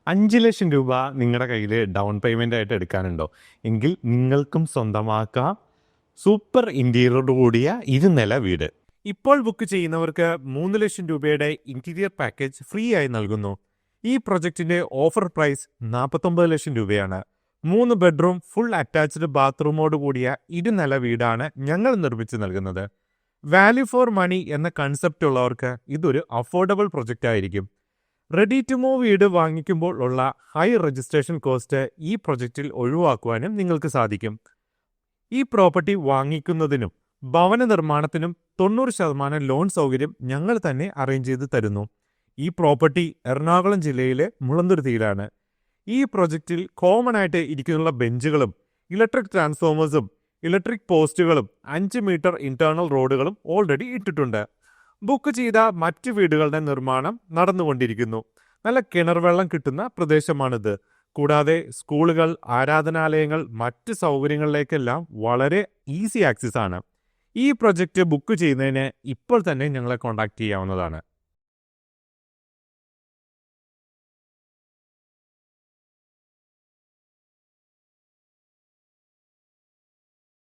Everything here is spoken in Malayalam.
5 ലക്ഷം രൂപ നിങ്ങളുടെ കയ്യിൽ ഡൗൺ പേയ്മെൻ്റ് ആയിട്ട് എടുക്കാനുണ്ടോ എങ്കിൽ നിങ്ങൾക്കും സ്വന്തമാക്കാം സൂപ്പർ ഇൻറ്റീരിയറോട് കൂടിയ 2 നില വീട്. ഇപ്പോൾ ബുക്ക് ചെയ്യുന്നവർക്ക് 3 ലക്ഷം രൂപയുടെ ഇൻറ്റീരിയർ പാക്കേജ് ഫ്രീ ആയി നൽകുന്നു. ഈ പ്രൊജക്റ്റിന്റെ ഓഫർ പ്രൈസ് 49 ലക്ഷം രൂപയാണ്. 3 ബെഡ്റൂം ഫുൾ അറ്റാച്ച്ഡ് ബാത്റൂമോട് കൂടിയ 2 നില വീടാണ് ഞങ്ങൾ നിർമ്മിച്ചു നൽകുന്നത്. വാല്യൂ ഫോർ മണി എന്ന കൺസെപ്റ്റ് ഉള്ളവർക്ക് ഇതൊരു അഫോർഡബിൾ പ്രൊജക്റ്റ് ആയിരിക്കും. റെഡി ടു മൂവ് വീട് വാങ്ങിക്കുമ്പോൾ ഉള്ള ഹൈ രജിസ്ട്രേഷൻ കോസ്റ്റ് ഈ പ്രൊജക്റ്റിൽ ഒഴിവാക്കുവാനും നിങ്ങൾക്ക് സാധിക്കും. ഈ പ്രോപ്പർട്ടി വാങ്ങിക്കുന്നതിനും ഭവന നിർമ്മാണത്തിനും 90% ലോൺ സൗകര്യം ഞങ്ങൾ തന്നെ അറേഞ്ച് ചെയ്ത് തരുന്നു. ഈ പ്രോപ്പർട്ടി എറണാകുളം ജില്ലയിലെ മുളന്തുരുത്തിയിലാണ്. ഈ പ്രൊജക്റ്റിൽ കോമൺ ആയിട്ട് ഇരിക്കുന്ന ബെഞ്ചുകളും ഇലക്ട്രിക് ട്രാൻസ്ഫോമേഴ്സും ഇലക്ട്രിക് പോസ്റ്റുകളും 5 മീറ്റർ ഇന്റേണൽ റോഡുകളും ഓൾറെഡി ഇട്ടിട്ടുണ്ട്. ബുക്ക് ചെയ്ത മറ്റ് വീടുകളുടെ നിർമ്മാണം നടന്നുകൊണ്ടിരിക്കുന്നു. നല്ല കിണർ വെള്ളം കിട്ടുന്ന പ്രദേശമാണിത്. കൂടാതെ സ്കൂളുകൾ, ആരാധനാലയങ്ങൾ, മറ്റ് സൗകര്യങ്ങളിലേക്കെല്ലാം വളരെ ഈസി ആക്സസ് ആണ്. ഈ പ്രൊജക്റ്റ് ബുക്ക് ചെയ്യുന്നതിന് ഇപ്പോൾ തന്നെ ഞങ്ങളെ കോൺടാക്ട് ചെയ്യാവുന്നതാണ്.